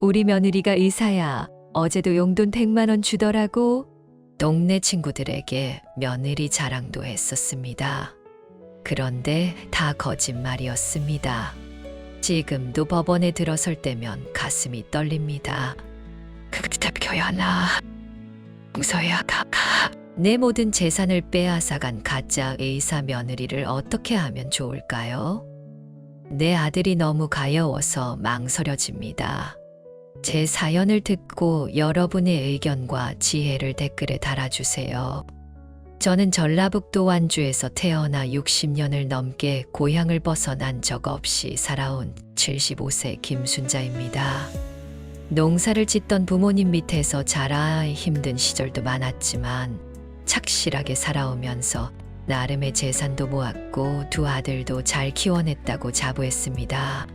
우리 며느리가 의사야. 어제도 용돈 100만 원 주더라고. 동네 친구들에게 며느리 자랑도 했었습니다. 그런데 다 거짓말이었습니다. 지금도 법원에 들어설 때면 가슴이 떨립니다. 극tab켜야 하나. 용서해야 가. 내 모든 재산을 빼앗아간 가짜 의사 며느리를 어떻게 하면 좋을까요? 내 아들이 너무 가여워서 망설여집니다. 제 사연을 듣고 여러분의 의견과 지혜를 댓글에 달아주세요. 저는 전라북도 완주에서 태어나 60년을 넘게 고향을 벗어난 적 없이 살아온 75세 김순자입니다. 농사를 짓던 부모님 밑에서 자라 힘든 시절도 많았지만 착실하게 살아오면서 나름의 재산도 모았고 두 아들도 잘 키워냈다고 자부했습니다.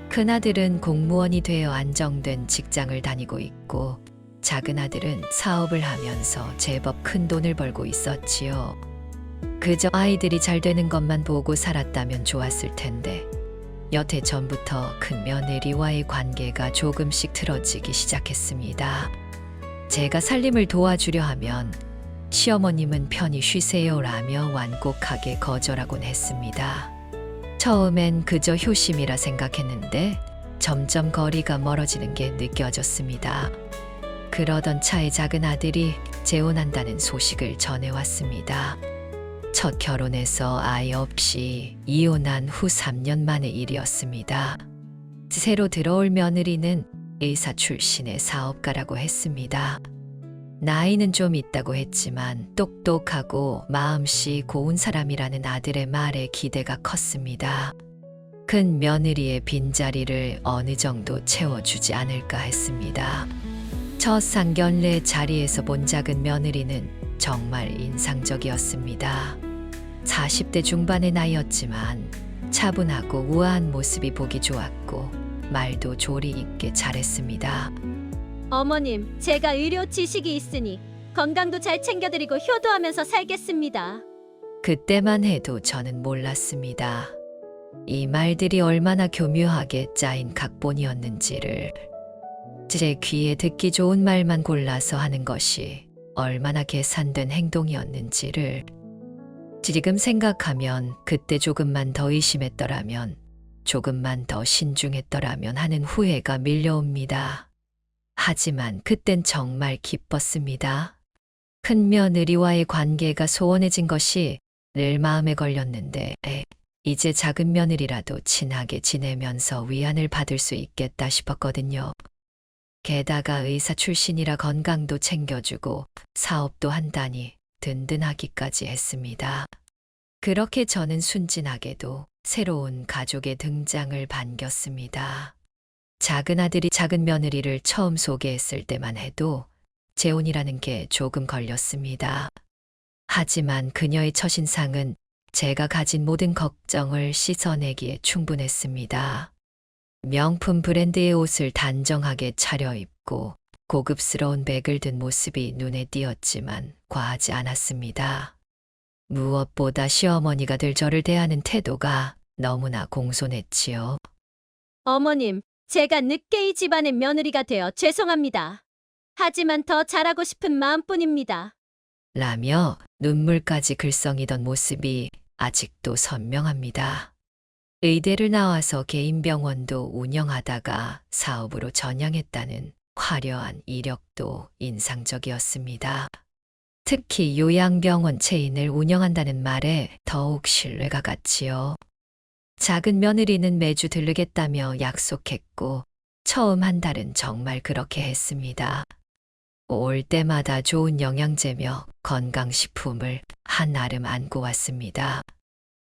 큰아들은 공무원이 되어 안정된 직장을 다니고 있고 작은 아들은 사업을 하면서 제법 큰 돈을 벌고 있었지요. 그저 아이들이 잘 되는 것만 보고 살았다면 좋았을 텐데 여태 전부터 큰 며느리와의 관계가 조금씩 틀어지기 시작했습니다. 제가 살림을 도와주려 하면 시어머님은 편히 쉬세요라며 완곡하게 거절하곤 했습니다. 처음엔 그저 효심이라 생각했는데 점점 거리가 멀어지는 게 느껴졌습니다. 그러던 차에 작은 아들이 재혼한다는 소식을 전해왔습니다. 첫 결혼해서 아이 없이 이혼한 후 3년 만의 일이었습니다. 새로 들어올 며느리는 의사 출신의 사업가라고 했습니다. 나이는 좀 있다고 했지만 똑똑하고 마음씨 고운 사람이라는 아들의 말에 기대가 컸습니다. 큰 며느리의 빈자리를 어느 정도 채워주지 않을까 했습니다. 첫 상견례 자리에서 본 작은 며느리는 정말 인상적이었습니다. 40대 중반의 나이였지만 차분하고 우아한 모습이 보기 좋았고 말도 조리 있게 잘했습니다. 어머님, 제가 의료 지식이 있으니 건강도 잘 챙겨드리고 효도하면서 살겠습니다. 그때만 해도 저는 몰랐습니다. 이 말들이 얼마나 교묘하게 짜인 각본이었는지를. 제 귀에 듣기 좋은 말만 골라서 하는 것이 얼마나 계산된 행동이었는지를. 지금 생각하면 그때 조금만 더 의심했더라면, 조금만 더 신중했더라면 하는 후회가 밀려옵니다. 하지만 그땐 정말 기뻤습니다. 큰 며느리와의 관계가 소원해진 것이 늘 마음에 걸렸는데 이제 작은 며느리라도 친하게 지내면서 위안을 받을 수 있겠다 싶었거든요. 게다가 의사 출신이라 건강도 챙겨주고 사업도 한다니 든든하기까지 했습니다. 그렇게 저는 순진하게도 새로운 가족의 등장을 반겼습니다. 작은 아들이 작은 며느리를 처음 소개했을 때만 해도 재혼이라는 게 조금 걸렸습니다. 하지만 그녀의 첫인상은 제가 가진 모든 걱정을 씻어내기에 충분했습니다. 명품 브랜드의 옷을 단정하게 차려입고 고급스러운 백을 든 모습이 눈에 띄었지만 과하지 않았습니다. 무엇보다 시어머니가 늘 저를 대하는 태도가 너무나 공손했지요. 어머님, 제가 늦게 이 집안의 며느리가 되어 죄송합니다. 하지만 더 잘하고 싶은 마음뿐입니다. 라며 눈물까지 글썽이던 모습이 아직도 선명합니다. 의대를 나와서 개인 병원도 운영하다가 사업으로 전향했다는 화려한 이력도 인상적이었습니다. 특히 요양병원 체인을 운영한다는 말에 더욱 신뢰가 갔지요. 작은 며느리는 매주 들르겠다며 약속했고 처음 한 달은 정말 그렇게 했습니다. 올 때마다 좋은 영양제며 건강식품을 한아름 안고 왔습니다.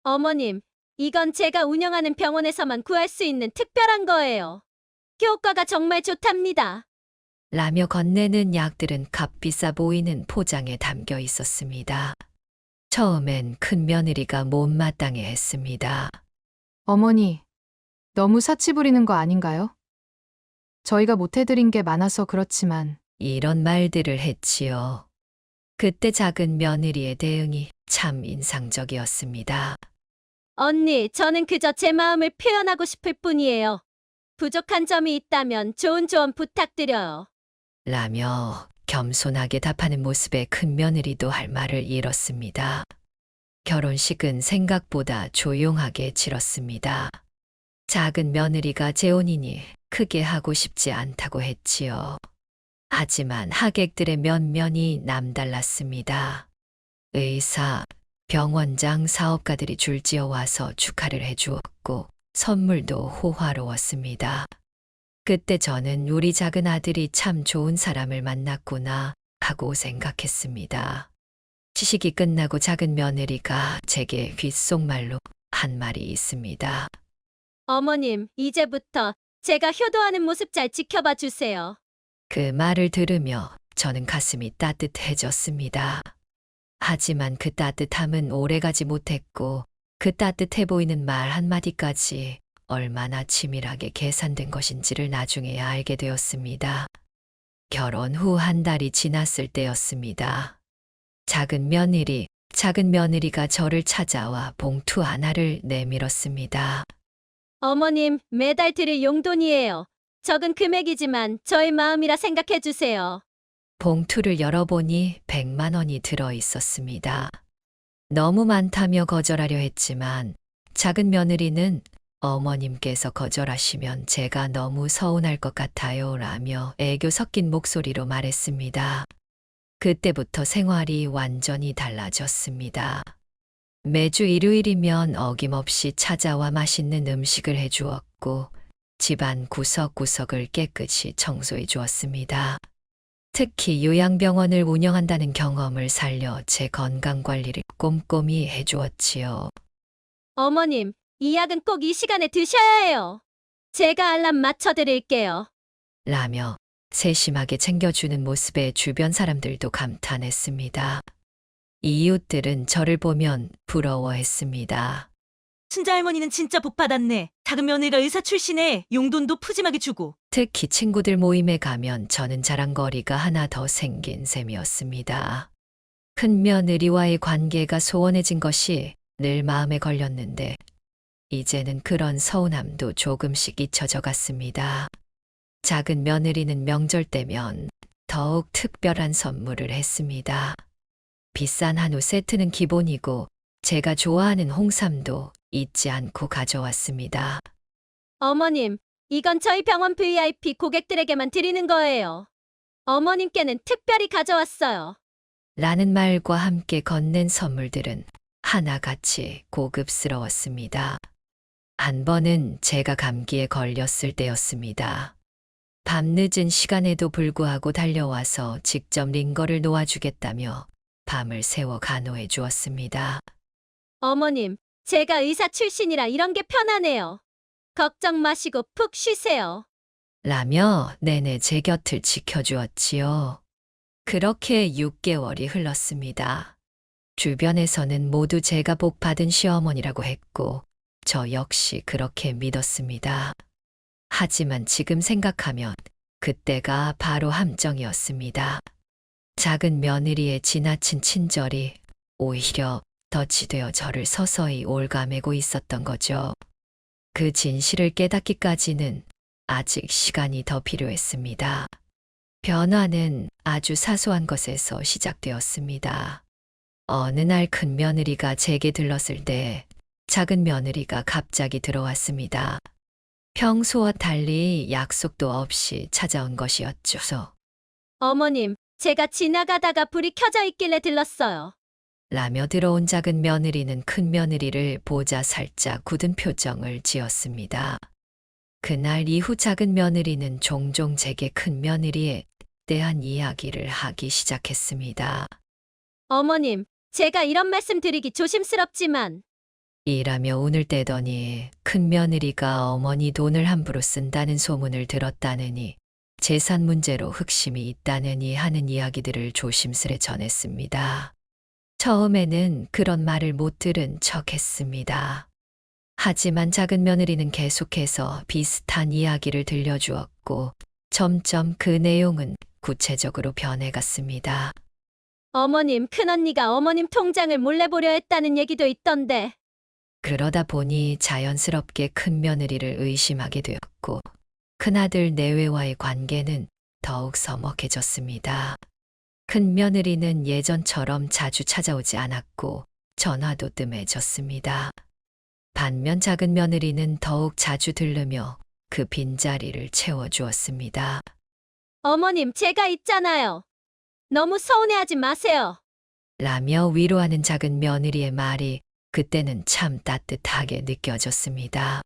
어머님, 이건 제가 운영하는 병원에서만 구할 수 있는 특별한 거예요. 효과가 정말 좋답니다. 라며 건네는 약들은 값비싸 보이는 포장에 담겨 있었습니다. 처음엔 큰 며느리가 못마땅해 했습니다. 어머니, 너무 사치 부리는 거 아닌가요? 저희가 못해드린 게 많아서 그렇지만 이런 말들을 했지요. 그때 작은 며느리의 대응이 참 인상적이었습니다. 언니, 저는 그저 제 마음을 표현하고 싶을 뿐이에요. 부족한 점이 있다면 좋은 조언 부탁드려요. 라며 겸손하게 답하는 모습에 큰며느리도 할 말을 잃었습니다. 결혼식은 생각보다 조용하게 치렀습니다. 작은 며느리가 재혼이니 크게 하고 싶지 않다고 했지요. 하지만 하객들의 면면이 남달랐습니다. 의사, 병원장, 사업가들이 줄지어 와서 축하를 해주었고 선물도 호화로웠습니다. 그때 저는 우리 작은 아들이 참 좋은 사람을 만났구나 하고 생각했습니다. 시식이 끝나고 작은 며느리가 제게 귓속말로 한 말이 있습니다. 어머님, 이제부터 제가 효도하는 모습 잘 지켜봐 주세요. 그 말을 들으며 저는 가슴이 따뜻해졌습니다. 하지만 그 따뜻함은 오래가지 못했고 그 따뜻해 보이는 말 한마디까지 얼마나 치밀하게 계산된 것인지를 나중에야 알게 되었습니다. 결혼 후 한 달이 지났을 때였습니다. 작은 며느리가 저를 찾아와 봉투 하나를 내밀었습니다. 어머님, 매달 드릴 용돈이에요. 적은 금액이지만 저의 마음이라 생각해 주세요. 봉투를 열어보니 100만 원이 들어 있었습니다. 너무 많다며 거절하려 했지만 작은 며느리는 어머님께서 거절하시면 제가 너무 서운할 것 같아요 라며 애교 섞인 목소리로 말했습니다. 그때부터 생활이 완전히 달라졌습니다. 매주 일요일이면 어김없이 찾아와 맛있는 음식을 해주었고 집안 구석구석을 깨끗이 청소해 주었습니다. 특히 요양병원을 운영한다는 경험을 살려 제 건강관리를 꼼꼼히 해주었지요. 어머님, 이 약은 꼭 이 시간에 드셔야 해요. 제가 알람 맞춰드릴게요. 라며 세심하게 챙겨주는 모습에 주변 사람들도 감탄했습니다. 이웃들은 저를 보면 부러워했습니다. 친자할머니는 진짜 복 받았네. 작은 며느리가 의사 출신에 용돈도 푸짐하게 주고. 특히 친구들 모임에 가면 저는 자랑거리가 하나 더 생긴 셈이었습니다. 큰 며느리와의 관계가 소원해진 것이 늘 마음에 걸렸는데 이제는 그런 서운함도 조금씩 잊혀져 갔습니다. 작은 며느리는 명절 때면 더욱 특별한 선물을 했습니다. 비싼 한우 세트는 기본이고 제가 좋아하는 홍삼도 잊지 않고 가져왔습니다. 어머님, 이건 저희 병원 VIP 고객들에게만 드리는 거예요. 어머님께는 특별히 가져왔어요. 라는 말과 함께 건넨 선물들은 하나같이 고급스러웠습니다. 한 번은 제가 감기에 걸렸을 때였습니다. 밤늦은 시간에도 불구하고 달려와서 직접 링거를 놓아주겠다며 밤을 새워 간호해 주었습니다. 어머님, 제가 의사 출신이라 이런 게 편하네요. 걱정 마시고 푹 쉬세요. 라며 내내 제 곁을 지켜주었지요. 그렇게 6개월이 흘렀습니다. 주변에서는 모두 제가 복 받은 시어머니라고 했고 저 역시 그렇게 믿었습니다. 하지만 지금 생각하면 그때가 바로 함정이었습니다. 작은 며느리의 지나친 친절이 오히려 덫이 되어 저를 서서히 올가매고 있었던 거죠. 그 진실을 깨닫기까지는 아직 시간이 더 필요했습니다. 변화는 아주 사소한 것에서 시작되었습니다. 어느 날 큰 며느리가 제게 들렀을 때 작은 며느리가 갑자기 들어왔습니다. 평소와 달리 약속도 없이 찾아온 것이었죠. 어머님, 제가 지나가다가 불이 켜져 있길래 들렀어요. 라며 들어온 작은 며느리는 큰 며느리를 보자 살짝 굳은 표정을 지었습니다. 그날 이후 작은 며느리는 종종 제게 큰 며느리에 대한 이야기를 하기 시작했습니다. 어머님, 제가 이런 말씀 드리기 조심스럽지만 일하며 운을 떼더니 큰 며느리가 어머니 돈을 함부로 쓴다는 소문을 들었다느니 재산 문제로 흑심이 있다느니 하는 이야기들을 조심스레 전했습니다. 처음에는 그런 말을 못 들은 척 했습니다. 하지만 작은 며느리는 계속해서 비슷한 이야기를 들려주었고 점점 그 내용은 구체적으로 변해갔습니다. 어머님, 큰언니가 어머님 통장을 몰래 보려 했다는 얘기도 있던데 그러다 보니 자연스럽게 큰 며느리를 의심하게 되었고 큰아들 내외와의 관계는 더욱 서먹해졌습니다. 큰 며느리는 예전처럼 자주 찾아오지 않았고 전화도 뜸해졌습니다. 반면 작은 며느리는 더욱 자주 들르며 그 빈자리를 채워주었습니다. 어머님, 제가 있잖아요. 너무 서운해하지 마세요. 라며 위로하는 작은 며느리의 말이 그때는 참 따뜻하게 느껴졌습니다.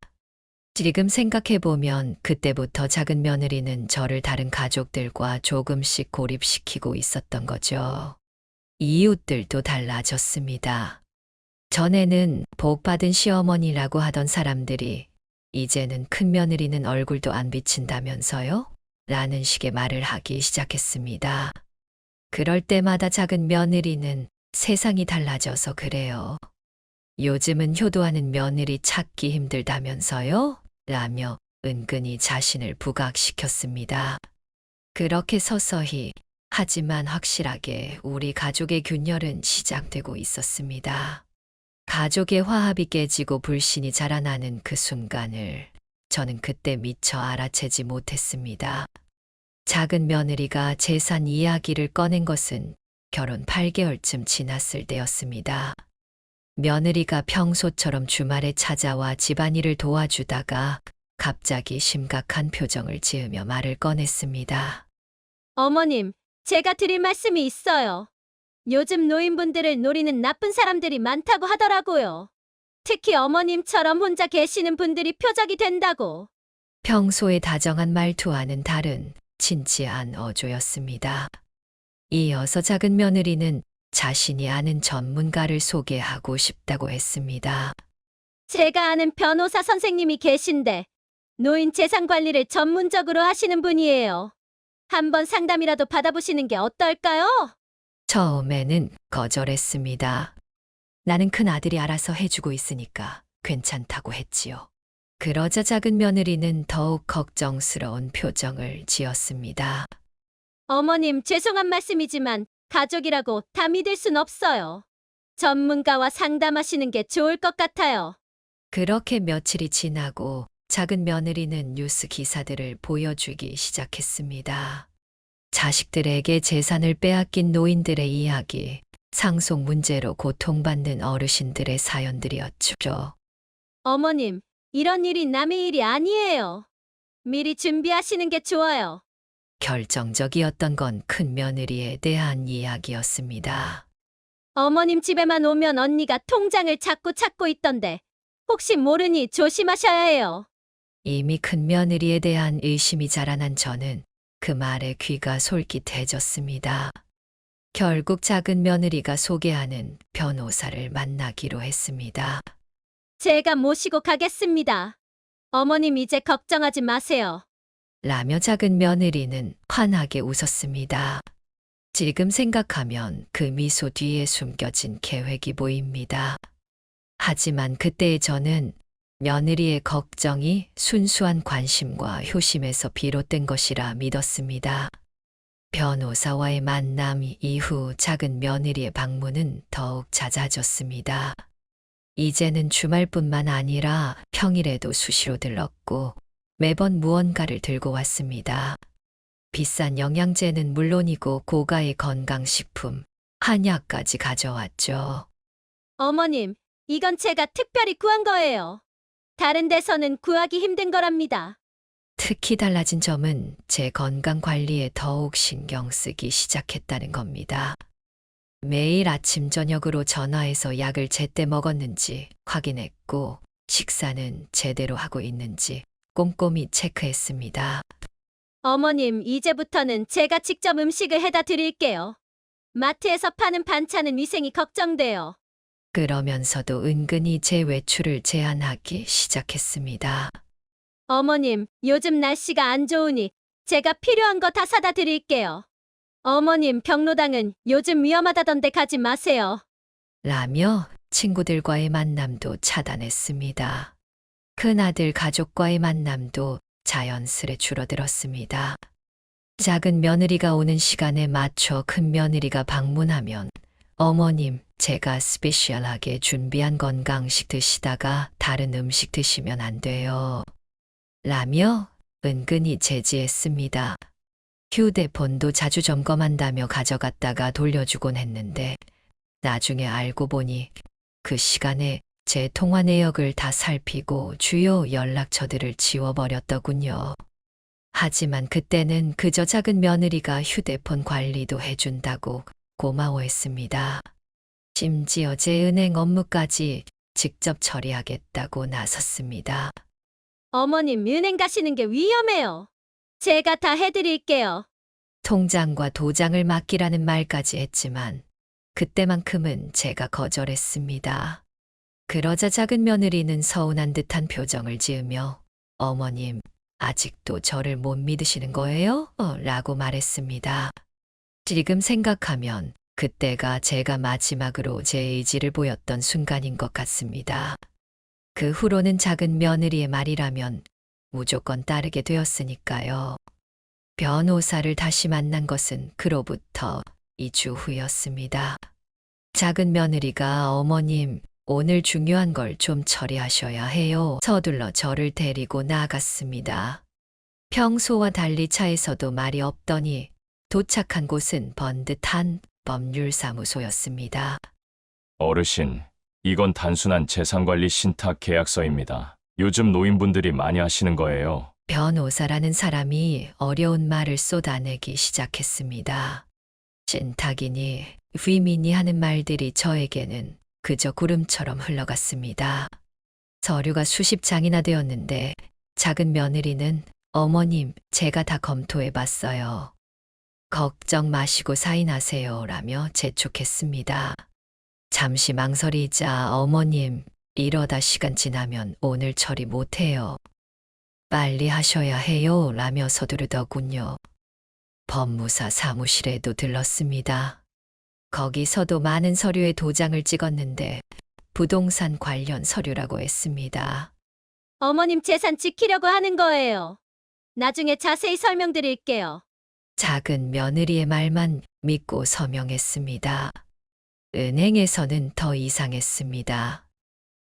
지금 생각해보면 그때부터 작은 며느리는 저를 다른 가족들과 조금씩 고립시키고 있었던 거죠. 이웃들도 달라졌습니다. 전에는 복받은 시어머니라고 하던 사람들이 이제는 큰 며느리는 얼굴도 안 비친다면서요? 라는 식의 말을 하기 시작했습니다. 그럴 때마다 작은 며느리는 세상이 달라져서 그래요. 요즘은 효도하는 며느리 찾기 힘들다면서요? 라며 은근히 자신을 부각시켰습니다. 그렇게 서서히 하지만 확실하게 우리 가족의 균열은 시작되고 있었습니다. 가족의 화합이 깨지고 불신이 자라나는 그 순간을 저는 그때 미처 알아채지 못했습니다. 작은 며느리가 재산 이야기를 꺼낸 것은 결혼 8개월쯤 지났을 때였습니다. 며느리가 평소처럼 주말에 찾아와 집안일을 도와주다가 갑자기 심각한 표정을 지으며 말을 꺼냈습니다. 어머님, 제가 드릴 말씀이 있어요. 요즘 노인분들을 노리는 나쁜 사람들이 많다고 하더라고요. 특히 어머님처럼 혼자 계시는 분들이 표적이 된다고. 평소의 다정한 말투와는 다른 진지한 어조였습니다. 이어서 작은 며느리는 자신이 아는 전문가를 소개하고 싶다고 했습니다. 제가 아는 변호사 선생님이 계신데 노인 재산 관리를 전문적으로 하시는 분이에요. 한번 상담이라도 받아보시는 게 어떨까요? 처음에는 거절했습니다. 나는 큰 아들이 알아서 해주고 있으니까 괜찮다고 했지요. 그러자 작은 며느리는 더욱 걱정스러운 표정을 지었습니다. 어머님, 죄송한 말씀이지만 가족이라고 다 믿을 순 없어요. 전문가와 상담하시는 게 좋을 것 같아요. 그렇게 며칠이 지나고 작은 며느리는 뉴스 기사들을 보여주기 시작했습니다. 자식들에게 재산을 빼앗긴 노인들의 이야기, 상속 문제로 고통받는 어르신들의 사연들이었죠. 어머님, 이런 일이 남의 일이 아니에요. 미리 준비하시는 게 좋아요. 결정적이었던 건 큰 며느리에 대한 이야기였습니다. 어머님 집에만 오면 언니가 통장을 자꾸 찾고 있던데 혹시 모르니 조심하셔야 해요. 이미 큰 며느리에 대한 의심이 자라난 저는 그 말에 귀가 솔깃해졌습니다. 결국 작은 며느리가 소개하는 변호사를 만나기로 했습니다. 제가 모시고 가겠습니다. 어머님 이제 걱정하지 마세요. 라며 작은 며느리는 환하게 웃었습니다. 지금 생각하면 그 미소 뒤에 숨겨진 계획이 보입니다. 하지만 그때의 저는 며느리의 걱정이 순수한 관심과 효심에서 비롯된 것이라 믿었습니다. 변호사와의 만남 이후 작은 며느리의 방문은 더욱 잦아졌습니다. 이제는 주말뿐만 아니라 평일에도 수시로 들렀고 매번 무언가를 들고 왔습니다. 비싼 영양제는 물론이고 고가의 건강식품, 한약까지 가져왔죠. 어머님, 이건 제가 특별히 구한 거예요. 다른 데서는 구하기 힘든 거랍니다. 특히 달라진 점은 제 건강 관리에 더욱 신경 쓰기 시작했다는 겁니다. 매일 아침 저녁으로 전화해서 약을 제때 먹었는지 확인했고 식사는 제대로 하고 있는지 꼼꼼히 체크했습니다. 어머님, 이제부터는 제가 직접 음식을 해다 드릴게요. 마트에서 파는 반찬은 위생이 걱정돼요. 그러면서도 은근히 제 외출을 제한하기 시작했습니다. 어머님, 요즘 날씨가 안 좋으니 제가 필요한 거 다 사다 드릴게요. 어머님, 경로당은 요즘 위험하다던데 가지 마세요. 라며 친구들과의 만남도 차단했습니다. 큰아들 가족과의 만남도 자연스레 줄어들었습니다. 작은 며느리가 오는 시간에 맞춰 큰 며느리가 방문하면 어머님, 제가 스페셜하게 준비한 건강식 드시다가 다른 음식 드시면 안 돼요. 라며 은근히 제지했습니다. 휴대폰도 자주 점검한다며 가져갔다가 돌려주곤 했는데 나중에 알고 보니 그 시간에 제 통화 내역을 다 살피고 주요 연락처들을 지워버렸더군요. 하지만 그때는 그저 작은 며느리가 휴대폰 관리도 해준다고 고마워했습니다. 심지어 제 은행 업무까지 직접 처리하겠다고 나섰습니다. 어머님, 은행 가시는 게 위험해요. 제가 다 해드릴게요. 통장과 도장을 맡기라는 말까지 했지만 그때만큼은 제가 거절했습니다. 그러자 작은 며느리는 서운한 듯한 표정을 지으며 어머님, 아직도 저를 못 믿으시는 거예요? 라고 말했습니다. 지금 생각하면 그때가 제가 마지막으로 제 의지를 보였던 순간인 것 같습니다. 그 후로는 작은 며느리의 말이라면 무조건 따르게 되었으니까요. 변호사를 다시 만난 것은 그로부터 2주 후였습니다. 작은 며느리가 어머님, 오늘 중요한 걸 좀 처리하셔야 해요. 서둘러 저를 데리고 나갔습니다. 평소와 달리 차에서도 말이 없더니 도착한 곳은 번듯한 법률사무소였습니다. 어르신, 이건 단순한 재산관리 신탁 계약서입니다. 요즘 노인분들이 많이 하시는 거예요. 변호사라는 사람이 어려운 말을 쏟아내기 시작했습니다. 신탁이니 위민이 하는 말들이 저에게는 그저 구름처럼 흘러갔습니다. 서류가 수십 장이나 되었는데 작은 며느리는 어머님, 제가 다 검토해봤어요. 걱정 마시고 사인하세요 라며 재촉했습니다. 잠시 망설이자 어머님, 이러다 시간 지나면 오늘 처리 못해요. 빨리 하셔야 해요 라며 서두르더군요. 법무사 사무실에도 들렀습니다. 거기서도 많은 서류에 도장을 찍었는데 부동산 관련 서류라고 했습니다. 어머님 재산 지키려고 하는 거예요. 나중에 자세히 설명드릴게요. 작은 며느리의 말만 믿고 서명했습니다. 은행에서는 더 이상했습니다.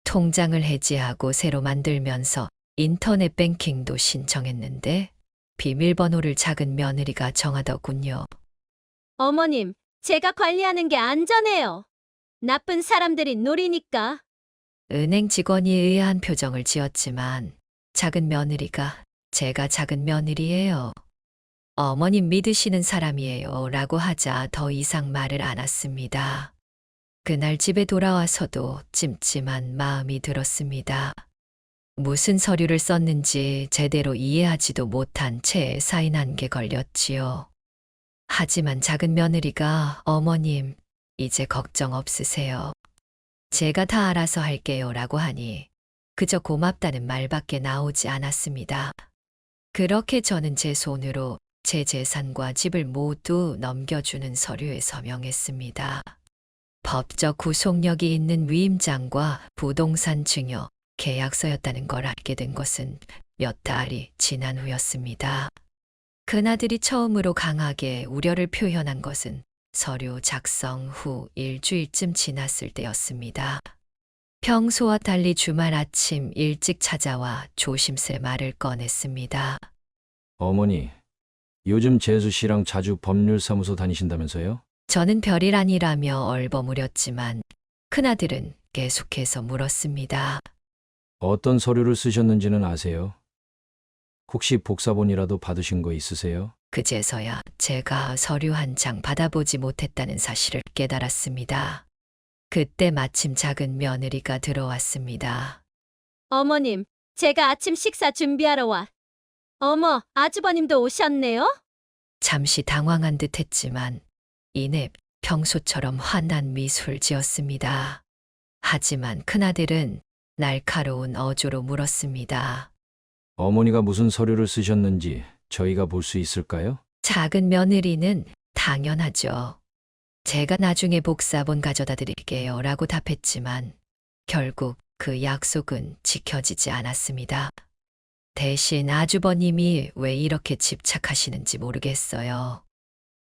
통장을 해지하고 새로 만들면서 인터넷 뱅킹도 신청했는데 비밀번호를 작은 며느리가 정하더군요. 어머님, 제가 관리하는 게 안전해요. 나쁜 사람들이 노리니까. 은행 직원이 의아한 표정을 지었지만 작은 며느리가 제가 작은 며느리예요. 어머님 믿으시는 사람이에요 라고 하자 더 이상 말을 않았습니다. 그날 집에 돌아와서도 찜찜한 마음이 들었습니다. 무슨 서류를 썼는지 제대로 이해하지도 못한 채 사인한 게 걸렸지요. 하지만 작은 며느리가 어머님, 이제 걱정 없으세요. 제가 다 알아서 할게요 라고 하니 그저 고맙다는 말밖에 나오지 않았습니다. 그렇게 저는 제 손으로 제 재산과 집을 모두 넘겨주는 서류에 서명했습니다. 법적 구속력이 있는 위임장과 부동산 증여, 계약서였다는 걸 알게 된 것은 몇 달이 지난 후였습니다. 큰아들이 처음으로 강하게 우려를 표현한 것은 서류 작성 후 일주일쯤 지났을 때였습니다. 평소와 달리 주말 아침 일찍 찾아와 조심스레 말을 꺼냈습니다. 어머니, 요즘 재수 씨랑 자주 법률사무소 다니신다면서요? 저는 별일 아니라며 얼버무렸지만 큰아들은 계속해서 물었습니다. 어떤 서류를 쓰셨는지는 아세요? 혹시 복사본이라도 받으신 거 있으세요? 그제서야 제가 서류 한 장 받아보지 못했다는 사실을 깨달았습니다. 그때 마침 작은 며느리가 들어왔습니다. 어머님, 제가 아침 식사 준비하러 와. 어머, 아주버님도 오셨네요? 잠시 당황한 듯 했지만 이내 평소처럼 환한 미소를 지었습니다. 하지만 큰아들은 날카로운 어조로 물었습니다. 어머니가 무슨 서류를 쓰셨는지 저희가 볼 수 있을까요? 작은 며느리는 당연하죠. 제가 나중에 복사본 가져다 드릴게요 라고 답했지만 결국 그 약속은 지켜지지 않았습니다. 대신 아주버님이 왜 이렇게 집착하시는지 모르겠어요.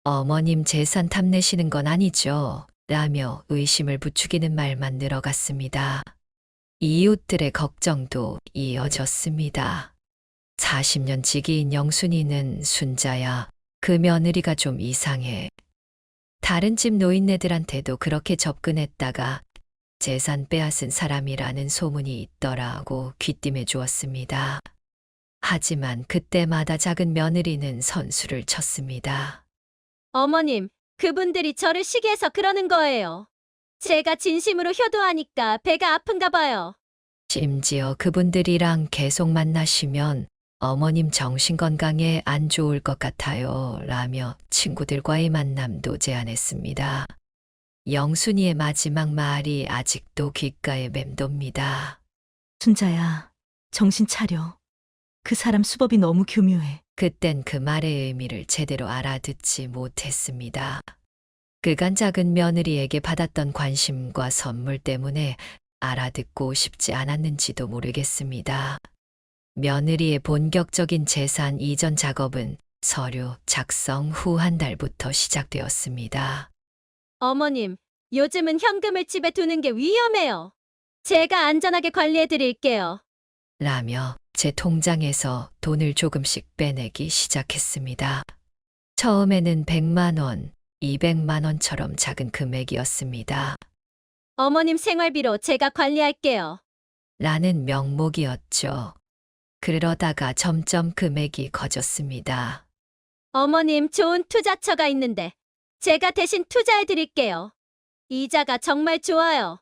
어머님 재산 탐내시는 건 아니죠? 라며 의심을 부추기는 말만 늘어갔습니다. 이웃들의 걱정도 이어졌습니다. 40년 지기인 영순이는 순자야. 그 며느리가 좀 이상해. 다른 집 노인네들한테도 그렇게 접근했다가 재산 빼앗은 사람이라는 소문이 있더라고 귀띔해 주었습니다. 하지만 그때마다 작은 며느리는 선수를 쳤습니다. 어머님, 그분들이 저를 시기해서 그러는 거예요. 제가 진심으로 효도하니까 배가 아픈가 봐요. 심지어 그분들이랑 계속 만나시면 어머님 정신건강에 안 좋을 것 같아요. 라며 친구들과의 만남도 제안했습니다. 영순이의 마지막 말이 아직도 귓가에 맴돕니다. 순자야, 정신 차려. 그 사람 수법이 너무 교묘해. 그땐 그 말의 의미를 제대로 알아듣지 못했습니다. 그간 작은 며느리에게 받았던 관심과 선물 때문에 알아듣고 싶지 않았는지도 모르겠습니다. 며느리의 본격적인 재산 이전 작업은 서류 작성 후 한 달부터 시작되었습니다. 어머님, 요즘은 현금을 집에 두는 게 위험해요. 제가 안전하게 관리해 드릴게요. 라며 제 통장에서 돈을 조금씩 빼내기 시작했습니다. 처음에는 100만 원, 200만 원처럼 작은 금액이었습니다. 어머님 생활비로 제가 관리할게요. 라는 명목이었죠. 그러다가 점점 금액이 커졌습니다. 어머님 좋은 투자처가 있는데 제가 대신 투자해 드릴게요. 이자가 정말 좋아요.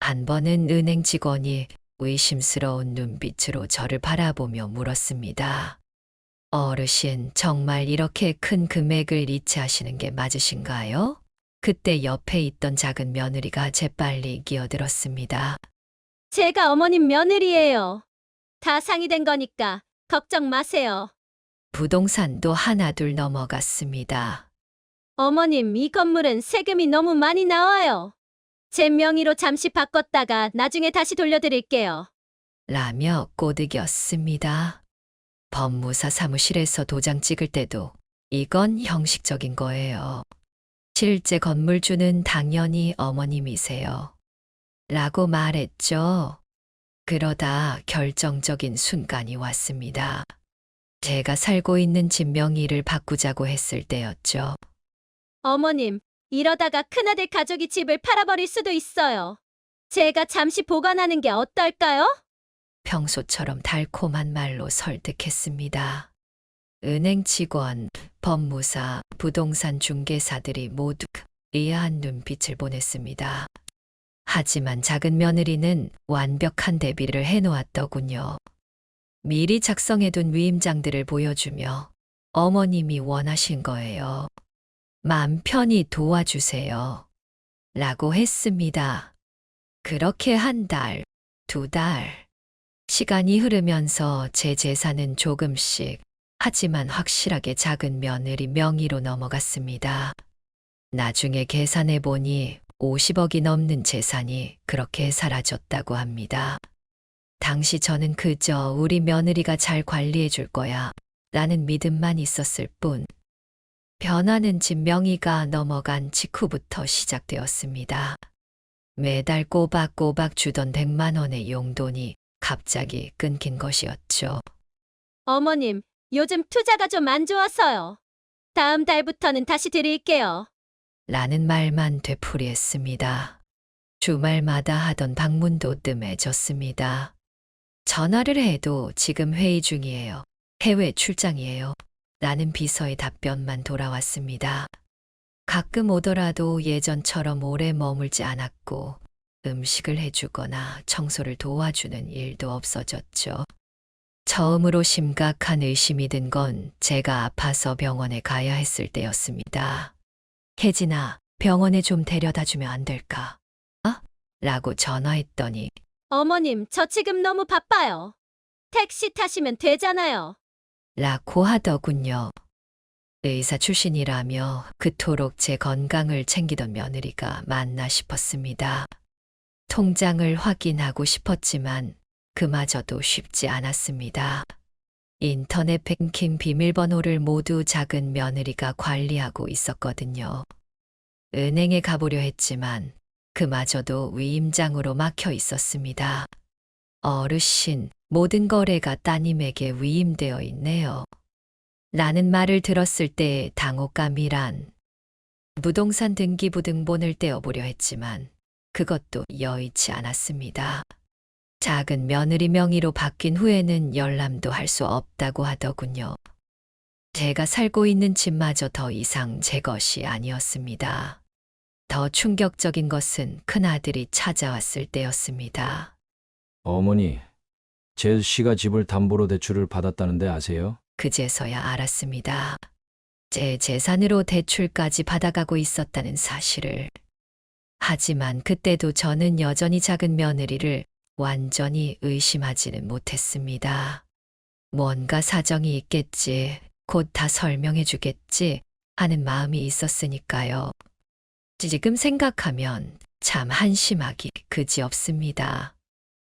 한 번은 은행 직원이 의심스러운 눈빛으로 저를 바라보며 물었습니다. 어르신, 정말 이렇게 큰 금액을 이체하시는 게 맞으신가요? 그때 옆에 있던 작은 며느리가 재빨리 끼어들었습니다. 제가 어머님 며느리예요. 다 상의된 거니까 걱정 마세요. 부동산도 하나둘 넘어갔습니다. 어머님, 이 건물은 세금이 너무 많이 나와요. 제 명의로 잠시 바꿨다가 나중에 다시 돌려드릴게요. 라며 꼬드겼습니다. 법무사 사무실에서 도장 찍을 때도 이건 형식적인 거예요. 실제 건물주는 당연히 어머님이세요. 라고 말했죠. 그러다 결정적인 순간이 왔습니다. 제가 살고 있는 집 명의를 바꾸자고 했을 때였죠. 어머님, 이러다가 큰아들 가족이 집을 팔아버릴 수도 있어요. 제가 잠시 보관하는 게 어떨까요? 평소처럼 달콤한 말로 설득했습니다. 은행 직원, 법무사, 부동산 중개사들이 모두 의아한 눈빛을 보냈습니다. 하지만 작은 며느리는 완벽한 대비를 해놓았더군요. 미리 작성해둔 위임장들을 보여주며 어머님이 원하신 거예요. 마음 편히 도와주세요. 라고 했습니다. 그렇게 한 달, 2달. 시간이 흐르면서 제 재산은 조금씩, 하지만 확실하게 작은 며느리 명의로 넘어갔습니다. 나중에 계산해 보니 50억이 넘는 재산이 그렇게 사라졌다고 합니다. 당시 저는 그저 우리 며느리가 잘 관리해 줄 거야 라는 믿음만 있었을 뿐, 변화는 집 명의가 넘어간 직후부터 시작되었습니다. 매달 꼬박꼬박 주던 100만 원의 용돈이 갑자기 끊긴 것이었죠. 어머님, 요즘 투자가 좀 안 좋아서요. 다음 달부터는 다시 드릴게요. 라는 말만 되풀이했습니다. 주말마다 하던 방문도 뜸해졌습니다. 전화를 해도 지금 회의 중이에요. 해외 출장이에요. 라는 비서의 답변만 돌아왔습니다. 가끔 오더라도 예전처럼 오래 머물지 않았고 음식을 해주거나 청소를 도와주는 일도 없어졌죠. 처음으로 심각한 의심이 든 건 제가 아파서 병원에 가야 했을 때였습니다. 혜진아, 병원에 좀 데려다 주면 안 될까? 라고 전화했더니 어머님, 저 지금 너무 바빠요. 택시 타시면 되잖아요. 라고 하더군요. 의사 출신이라며 그토록 제 건강을 챙기던 며느리가 맞나 싶었습니다. 통장을 확인하고 싶었지만 그마저도 쉽지 않았습니다. 인터넷 뱅킹 비밀번호를 모두 작은 며느리가 관리하고 있었거든요. 은행에 가보려 했지만 그마저도 위임장으로 막혀 있었습니다. 어르신, 모든 거래가 따님에게 위임되어 있네요. 라는 말을 들었을 때 당혹감이란 부동산 등기부등본을 떼어보려 했지만 그것도 여의치 않았습니다. 작은 며느리 명의로 바뀐 후에는 열람도 할 수 없다고 하더군요. 제가 살고 있는 집마저 더 이상 제 것이 아니었습니다. 더 충격적인 것은 큰아들이 찾아왔을 때였습니다. 어머니, 제 씨가 집을 담보로 대출을 받았다는데 아세요? 그제서야 알았습니다. 제 재산으로 대출까지 받아가고 있었다는 사실을. 하지만 그때도 저는 여전히 작은 며느리를 완전히 의심하지는 못했습니다. 뭔가 사정이 있겠지, 곧 다 설명해 주겠지 하는 마음이 있었으니까요. 지금 생각하면 참 한심하기 그지없습니다.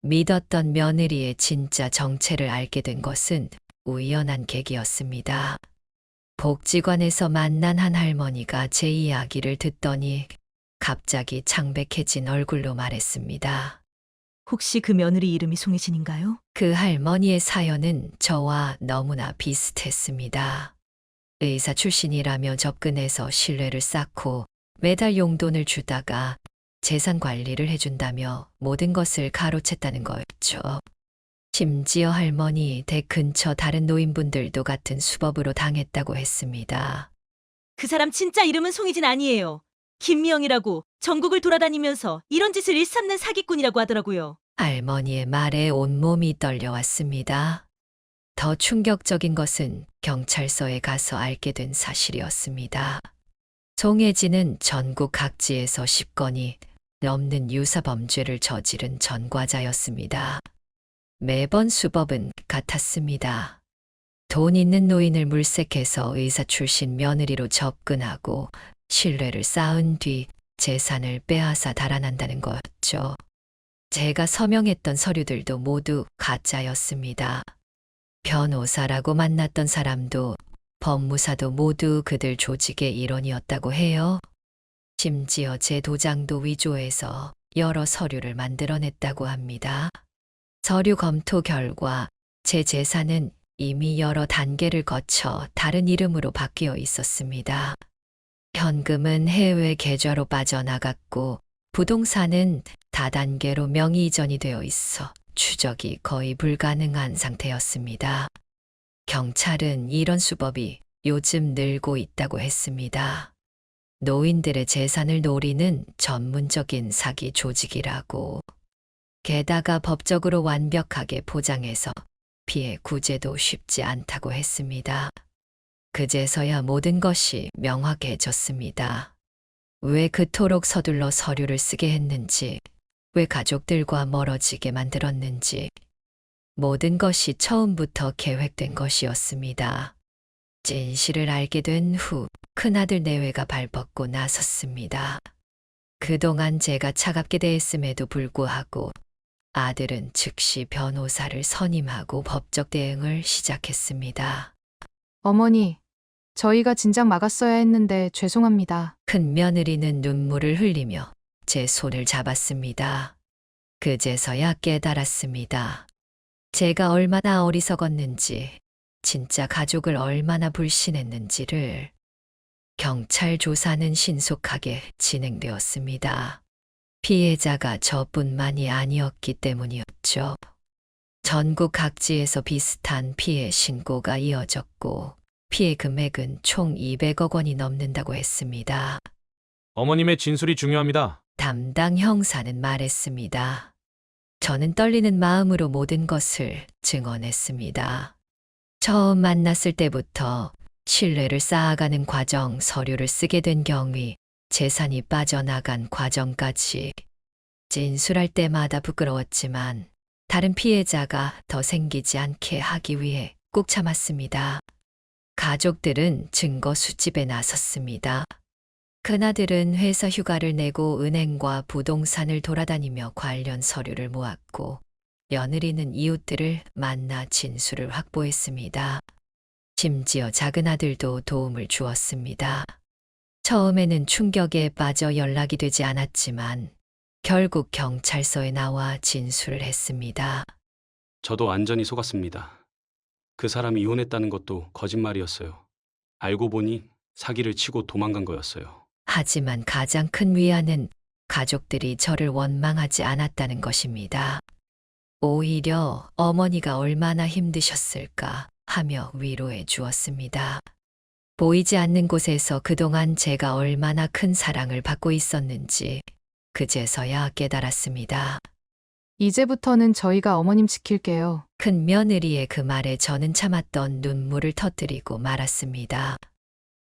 믿었던 며느리의 진짜 정체를 알게 된 것은 우연한 계기였습니다. 복지관에서 만난 한 할머니가 제 이야기를 듣더니 갑자기 창백해진 얼굴로 말했습니다. 혹시 그 며느리 이름이 송혜진인가요? 그 할머니의 사연은 저와 너무나 비슷했습니다. 의사 출신이라며 접근해서 신뢰를 쌓고 매달 용돈을 주다가 재산 관리를 해준다며 모든 것을 가로챘다는 거였죠. 심지어 할머니 댁 근처 다른 노인분들도 같은 수법으로 당했다고 했습니다. 그 사람 진짜 이름은 송혜진 아니에요. 김미영이라고 전국을 돌아다니면서 이런 짓을 일삼는 사기꾼이라고 하더라고요. 할머니의 말에 온몸이 떨려왔습니다. 더 충격적인 것은 경찰서에 가서 알게 된 사실이었습니다. 송혜진은 전국 각지에서 10건이 넘는 유사 범죄를 저지른 전과자였습니다. 매번 수법은 같았습니다. 돈 있는 노인을 물색해서 의사 출신 며느리로 접근하고 신뢰를 쌓은 뒤 재산을 빼앗아 달아난다는 거였죠. 제가 서명했던 서류들도 모두 가짜였습니다. 변호사라고 만났던 사람도 법무사도 모두 그들 조직의 일원이었다고 해요. 심지어 제 도장도 위조해서 여러 서류를 만들어냈다고 합니다. 서류 검토 결과 제 재산은 이미 여러 단계를 거쳐 다른 이름으로 바뀌어 있었습니다. 현금은 해외 계좌로 빠져나갔고 부동산은 다단계로 명의 이전이 되어 있어 추적이 거의 불가능한 상태였습니다. 경찰은 이런 수법이 요즘 늘고 있다고 했습니다. 노인들의 재산을 노리는 전문적인 사기 조직이라고. 게다가 법적으로 완벽하게 포장해서 피해 구제도 쉽지 않다고 했습니다. 그제서야 모든 것이 명확해졌습니다. 왜 그토록 서둘러 서류를 쓰게 했는지, 왜 가족들과 멀어지게 만들었는지, 모든 것이 처음부터 계획된 것이었습니다. 진실을 알게 된 후 큰아들 내외가 발벗고 나섰습니다. 그동안 제가 차갑게 대했음에도 불구하고 아들은 즉시 변호사를 선임하고 법적 대응을 시작했습니다. 어머니, 저희가 진작 막았어야 했는데 죄송합니다. 큰 며느리는 눈물을 흘리며 제 손을 잡았습니다. 그제서야 깨달았습니다. 제가 얼마나 어리석었는지, 진짜 가족을 얼마나 불신했는지를. 경찰 조사는 신속하게 진행되었습니다. 피해자가 저뿐만이 아니었기 때문이었죠. 전국 각지에서 비슷한 피해 신고가 이어졌고 피해 금액은 총 200억 원이 넘는다고 했습니다. 어머님의 진술이 중요합니다. 담당 형사는 말했습니다. 저는 떨리는 마음으로 모든 것을 증언했습니다. 처음 만났을 때부터 신뢰를 쌓아가는 과정, 서류를 쓰게 된 경위, 재산이 빠져나간 과정까지 진술할 때마다 부끄러웠지만 다른 피해자가 더 생기지 않게 하기 위해 꾹 참았습니다. 가족들은 증거 수집에 나섰습니다. 큰아들은 회사 휴가를 내고 은행과 부동산을 돌아다니며 관련 서류를 모았고 며느리는 이웃들을 만나 진술을 확보했습니다. 심지어 작은아들도 도움을 주었습니다. 처음에는 충격에 빠져 연락이 되지 않았지만 결국 경찰서에 나와 진술을 했습니다. 저도 완전히 속았습니다. 그 사람이 이혼했다는 것도 거짓말이었어요. 알고 보니 사기를 치고 도망간 거였어요. 하지만 가장 큰 위안은 가족들이 저를 원망하지 않았다는 것입니다. 오히려 어머니가 얼마나 힘드셨을까 하며 위로해 주었습니다. 보이지 않는 곳에서 그동안 제가 얼마나 큰 사랑을 받고 있었는지 그제서야 깨달았습니다. 이제부터는 저희가 어머님 지킬게요. 큰 며느리의 그 말에 저는 참았던 눈물을 터뜨리고 말았습니다.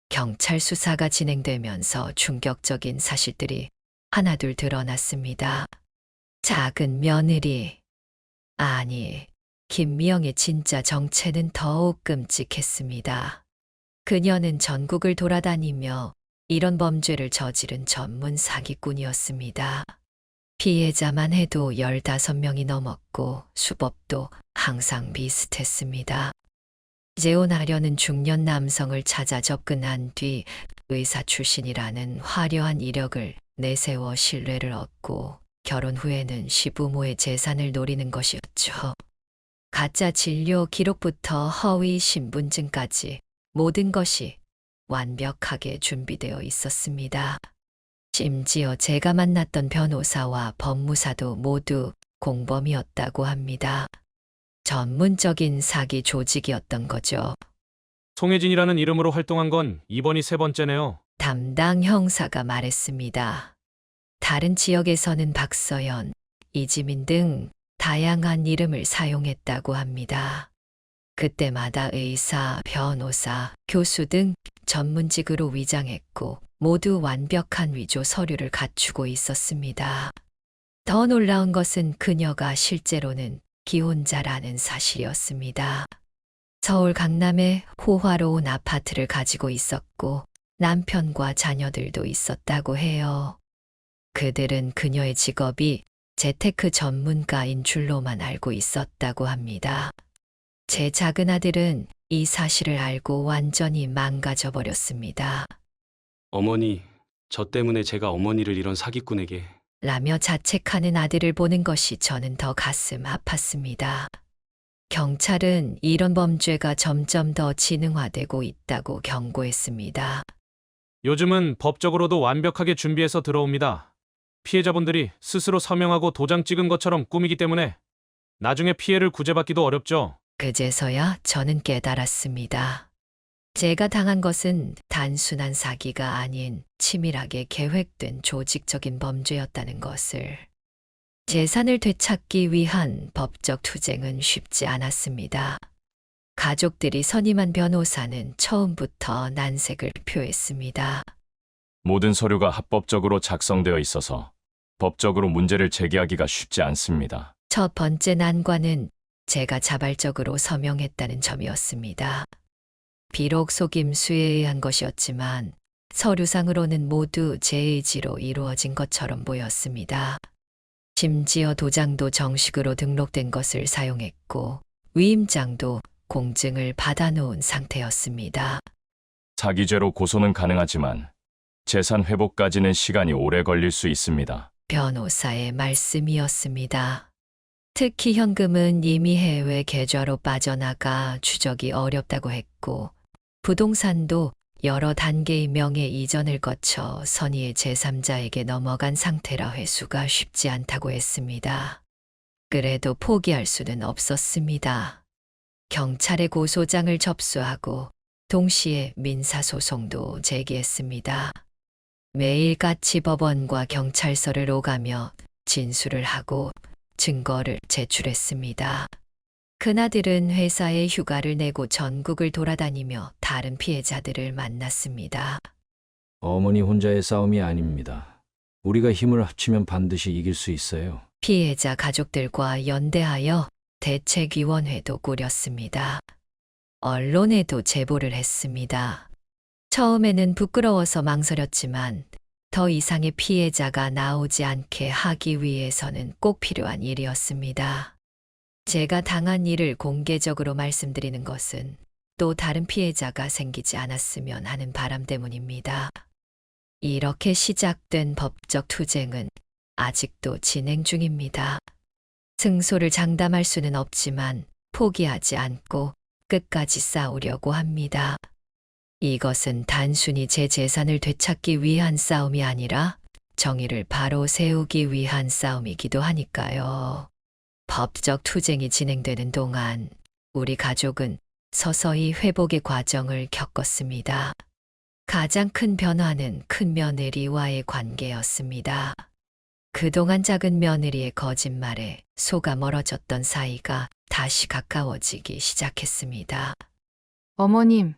경찰 수사가 진행되면서 충격적인 사실들이 하나둘 드러났습니다. 작은 며느리, 아니, 김미영의 진짜 정체는 더욱 끔찍했습니다. 그녀는 전국을 돌아다니며 이런 범죄를 저지른 전문 사기꾼이었습니다. 피해자만 해도 15명이 넘었고 수법도 항상 비슷했습니다. 재혼하려는 중년 남성을 찾아 접근한 뒤 의사 출신이라는 화려한 이력을 내세워 신뢰를 얻고 결혼 후에는 시부모의 재산을 노리는 것이었죠. 가짜 진료 기록부터 허위 신분증까지 모든 것이 완벽하게 준비되어 있었습니다. 심지어 제가 만났던 변호사와 법무사도 모두 공범이었다고 합니다. 전문적인 사기 조직이었던 거죠. 송혜진이라는 이름으로 활동한 건 이번이 3번째네요. 담당 형사가 말했습니다. 다른 지역에서는 박서연, 이지민 등 다양한 이름을 사용했다고 합니다. 그때마다 의사, 변호사, 교수 등 전문직으로 위장했고 모두 완벽한 위조 서류를 갖추고 있었습니다. 더 놀라운 것은 그녀가 실제로는 기혼자라는 사실이었습니다. 서울 강남에 호화로운 아파트를 가지고 있었고 남편과 자녀들도 있었다고 해요. 그들은 그녀의 직업이 재테크 전문가인 줄로만 알고 있었다고 합니다. 제 작은 아들은 이 사실을 알고 완전히 망가져 버렸습니다. 어머니, 저 때문에 제가 어머니를 이런 사기꾼에게. 라며 자책하는 아들을 보는 것이 저는 더 가슴 아팠습니다. 경찰은 이런 범죄가 점점 더 지능화되고 있다고 경고했습니다. 요즘은 법적으로도 완벽하게 준비해서 들어옵니다. 피해자분들이 스스로 서명하고 도장 찍은 것처럼 꾸미기 때문에 나중에 피해를 구제받기도 어렵죠. 그제서야 저는 깨달았습니다. 제가 당한 것은 단순한 사기가 아닌 치밀하게 계획된 조직적인 범죄였다는 것을. 재산을 되찾기 위한 법적 투쟁은 쉽지 않았습니다. 가족들이 선임한 변호사는 처음부터 난색을 표했습니다. 모든 서류가 합법적으로 작성되어 있어서 법적으로 문제를 제기하기가 쉽지 않습니다. 첫 번째 난관은 제가 자발적으로 서명했다는 점이었습니다. 비록 속임수에 의한 것이었지만 서류상으로는 모두 제 의지로 이루어진 것처럼 보였습니다. 심지어 도장도 정식으로 등록된 것을 사용했고 위임장도 공증을 받아놓은 상태였습니다. 사기죄로 고소는 가능하지만 재산 회복까지는 시간이 오래 걸릴 수 있습니다. 변호사의 말씀이었습니다. 특히 현금은 이미 해외 계좌로 빠져나가 추적이 어렵다고 했고 부동산도 여러 단계의 명의 이전을 거쳐 선의의 제3자에게 넘어간 상태라 회수가 쉽지 않다고 했습니다. 그래도 포기할 수는 없었습니다. 경찰에 고소장을 접수하고 동시에 민사소송도 제기했습니다. 매일같이 법원과 경찰서를 오가며 진술을 하고 증거를 제출했습니다. 그나들은 회사에 휴가를 내고 전국을 돌아다니며 다른 피해자들을 만났습니다. 어머니 혼자의 싸움이 아닙니다. 우리가 힘을 합치면 반드시 이길 수 있어요. 피해자 가족들과 연대하여 대책위원회도 꾸렸습니다. 언론에도 제보를 했습니다. 처음에는 부끄러워서 망설였지만 더 이상의 피해자가 나오지 않게 하기 위해서는 꼭 필요한 일이었습니다. 제가 당한 일을 공개적으로 말씀드리는 것은 또 다른 피해자가 생기지 않았으면 하는 바람 때문입니다. 이렇게 시작된 법적 투쟁은 아직도 진행 중입니다. 승소를 장담할 수는 없지만 포기하지 않고 끝까지 싸우려고 합니다. 이것은 단순히 제 재산을 되찾기 위한 싸움이 아니라 정의를 바로 세우기 위한 싸움이기도 하니까요. 법적 투쟁이 진행되는 동안 우리 가족은 서서히 회복의 과정을 겪었습니다. 가장 큰 변화는 큰 며느리와의 관계였습니다. 그동안 작은 며느리의 거짓말에 속아 멀어졌던 사이가 다시 가까워지기 시작했습니다. 어머님,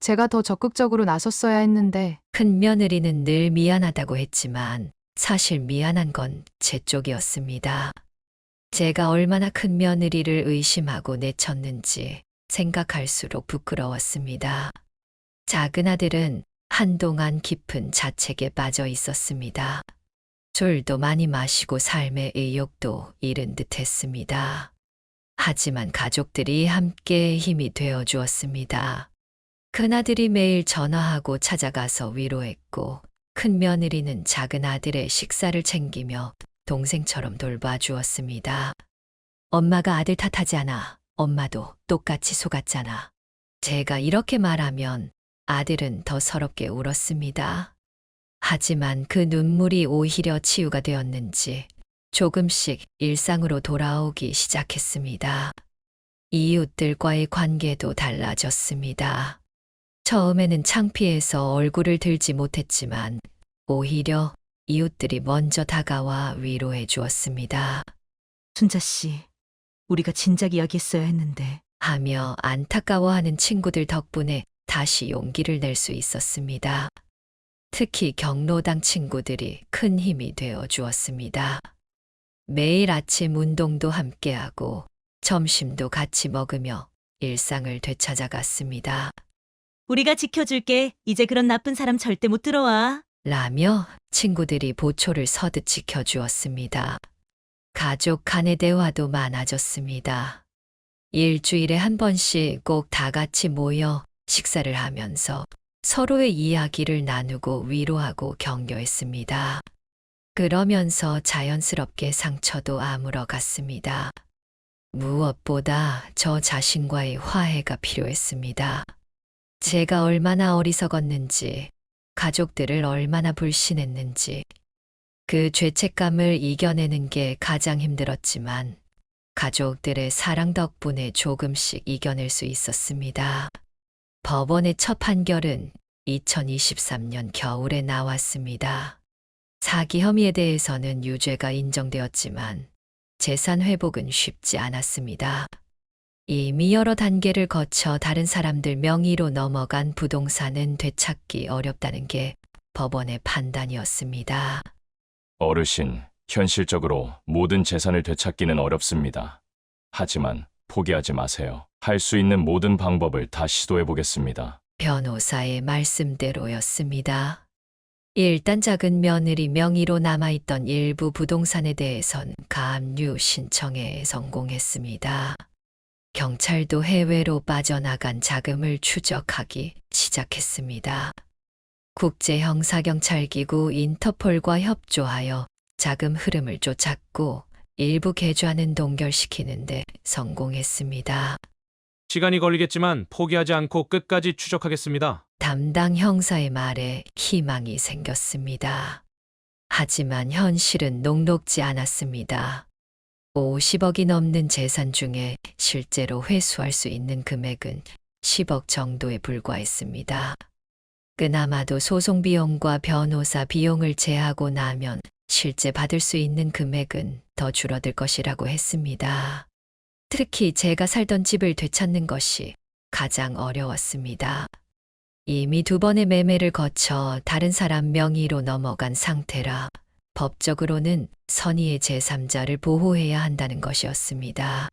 제가 더 적극적으로 나섰어야 했는데 큰 며느리는 늘 미안하다고 했지만 사실 미안한 건 제 쪽이었습니다. 제가 얼마나 큰 며느리를 의심하고 내쳤는지 생각할수록 부끄러웠습니다. 작은 아들은 한동안 깊은 자책에 빠져 있었습니다. 술도 많이 마시고 삶의 의욕도 잃은 듯 했습니다. 하지만 가족들이 함께 힘이 되어 주었습니다. 큰아들이 매일 전화하고 찾아가서 위로했고 큰 며느리는 작은 아들의 식사를 챙기며 동생처럼 돌봐주었습니다. 엄마가 아들 탓하지 않아. 엄마도 똑같이 속았잖아. 제가 이렇게 말하면 아들은 더 서럽게 울었습니다. 하지만 그 눈물이 오히려 치유가 되었는지 조금씩 일상으로 돌아오기 시작했습니다. 이웃들과의 관계도 달라졌습니다. 처음에는 창피해서 얼굴을 들지 못했지만 오히려 이웃들이 먼저 다가와 위로해 주었습니다. 순자 씨, 우리가 진작 이야기했어야 했는데. 하며 안타까워하는 친구들 덕분에 다시 용기를 낼 수 있었습니다. 특히 경로당 친구들이 큰 힘이 되어 주었습니다. 매일 아침 운동도 함께하고 점심도 같이 먹으며 일상을 되찾아갔습니다. 우리가 지켜줄게. 이제 그런 나쁜 사람 절대 못 들어와. 라며 친구들이 보초를 서듯 지켜주었습니다. 가족 간의 대화도 많아졌습니다. 일주일에 한 번씩 꼭 다 같이 모여 식사를 하면서 서로의 이야기를 나누고 위로하고 격려했습니다. 그러면서 자연스럽게 상처도 아물어 갔습니다. 무엇보다 저 자신과의 화해가 필요했습니다. 제가 얼마나 어리석었는지, 가족들을 얼마나 불신했는지, 그 죄책감을 이겨내는 게 가장 힘들었지만 가족들의 사랑 덕분에 조금씩 이겨낼 수 있었습니다. 법원의 첫 판결은 2023년 겨울에 나왔습니다. 사기 혐의에 대해서는 유죄가 인정되었지만 재산 회복은 쉽지 않았습니다. 이미 여러 단계를 거쳐 다른 사람들 명의로 넘어간 부동산은 되찾기 어렵다는 게 법원의 판단이었습니다. 어르신, 현실적으로 모든 재산을 되찾기는 어렵습니다. 하지만 포기하지 마세요. 할 수 있는 모든 방법을 다 시도해 보겠습니다. 변호사의 말씀대로였습니다. 일단 작은 며느리 명의로 남아있던 일부 부동산에 대해선 가압류 신청에 성공했습니다. 경찰도 해외로 빠져나간 자금을 추적하기 시작했습니다. 국제형사경찰기구 인터폴과 협조하여 자금 흐름을 쫓았고 일부 계좌는 동결시키는데 성공했습니다. 시간이 걸리겠지만 포기하지 않고 끝까지 추적하겠습니다. 담당 형사의 말에 희망이 생겼습니다. 하지만 현실은 녹록지 않았습니다. 50억이 넘는 재산 중에 실제로 회수할 수 있는 금액은 10억 정도에 불과했습니다. 그나마도 소송 비용과 변호사 비용을 제하고 나면 실제 받을 수 있는 금액은 더 줄어들 것이라고 했습니다. 특히 제가 살던 집을 되찾는 것이 가장 어려웠습니다. 이미 2번의 매매를 거쳐 다른 사람 명의로 넘어간 상태라 법적으로는 선의의 제3자를 보호해야 한다는 것이었습니다.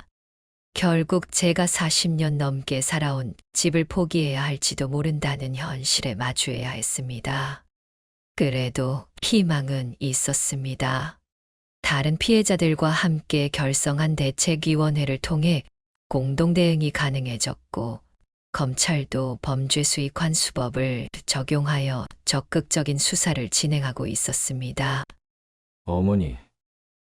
결국 제가 40년 넘게 살아온 집을 포기해야 할지도 모른다는 현실에 마주해야 했습니다. 그래도 희망은 있었습니다. 다른 피해자들과 함께 결성한 대책위원회를 통해 공동대응이 가능해졌고 검찰도 범죄수익환수법을 적용하여 적극적인 수사를 진행하고 있었습니다. 어머니,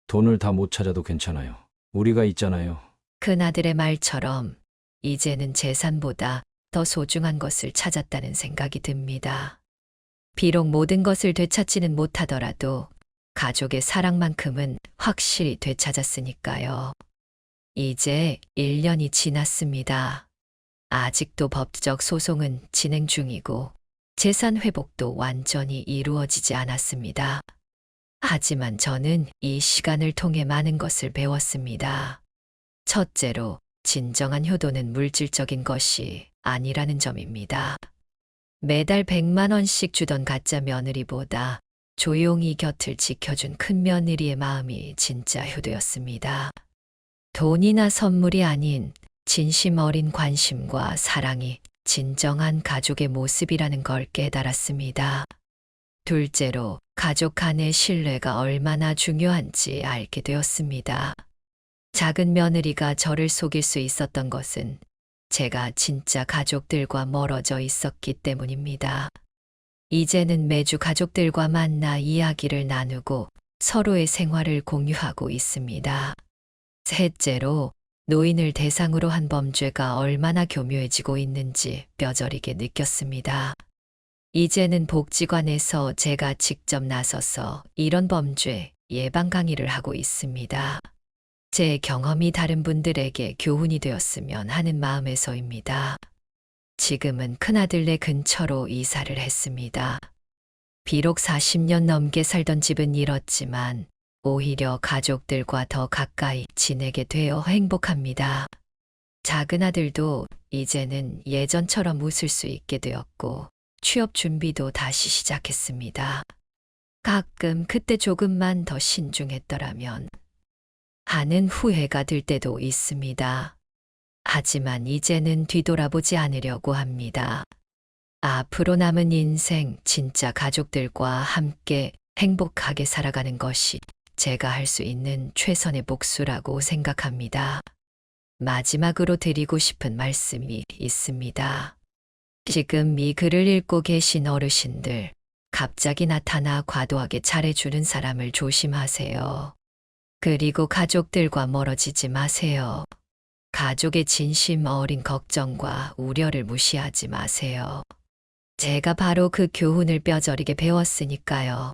돈을 다 못 찾아도 괜찮아요. 우리가 있잖아요. 큰아들의 말처럼 이제는 재산보다 더 소중한 것을 찾았다는 생각이 듭니다. 비록 모든 것을 되찾지는 못하더라도 가족의 사랑만큼은 확실히 되찾았으니까요. 이제 1년이 지났습니다. 아직도 법적 소송은 진행 중이고 재산 회복도 완전히 이루어지지 않았습니다. 하지만 저는 이 시간을 통해 많은 것을 배웠습니다. 첫째로, 진정한 효도는 물질적인 것이 아니라는 점입니다. 매달 100만 원씩 주던 가짜 며느리보다 조용히 곁을 지켜준 큰 며느리의 마음이 진짜 효도였습니다. 돈이나 선물이 아닌 진심 어린 관심과 사랑이 진정한 가족의 모습이라는 걸 깨달았습니다. 둘째로, 가족 간의 신뢰가 얼마나 중요한지 알게 되었습니다. 작은 며느리가 저를 속일 수 있었던 것은 제가 진짜 가족들과 멀어져 있었기 때문입니다. 이제는 매주 가족들과 만나 이야기를 나누고 서로의 생활을 공유하고 있습니다. 셋째로, 노인을 대상으로 한 범죄가 얼마나 교묘해지고 있는지 뼈저리게 느꼈습니다. 이제는 복지관에서 제가 직접 나서서 이런 범죄 예방 강의를 하고 있습니다. 제 경험이 다른 분들에게 교훈이 되었으면 하는 마음에서입니다. 지금은 큰아들네 근처로 이사를 했습니다. 비록 40년 넘게 살던 집은 잃었지만 오히려 가족들과 더 가까이 지내게 되어 행복합니다. 작은 아들도 이제는 예전처럼 웃을 수 있게 되었고 취업 준비도 다시 시작했습니다. 가끔 그때 조금만 더 신중했더라면 하는 후회가 들 때도 있습니다. 하지만 이제는 뒤돌아보지 않으려고 합니다. 앞으로 남은 인생 진짜 가족들과 함께 행복하게 살아가는 것이 제가 할 수 있는 최선의 복수라고 생각합니다. 마지막으로 드리고 싶은 말씀이 있습니다. 지금 이 글을 읽고 계신 어르신들, 갑자기 나타나 과도하게 잘해주는 사람을 조심하세요. 그리고 가족들과 멀어지지 마세요. 가족의 진심 어린 걱정과 우려를 무시하지 마세요. 제가 바로 그 교훈을 뼈저리게 배웠으니까요.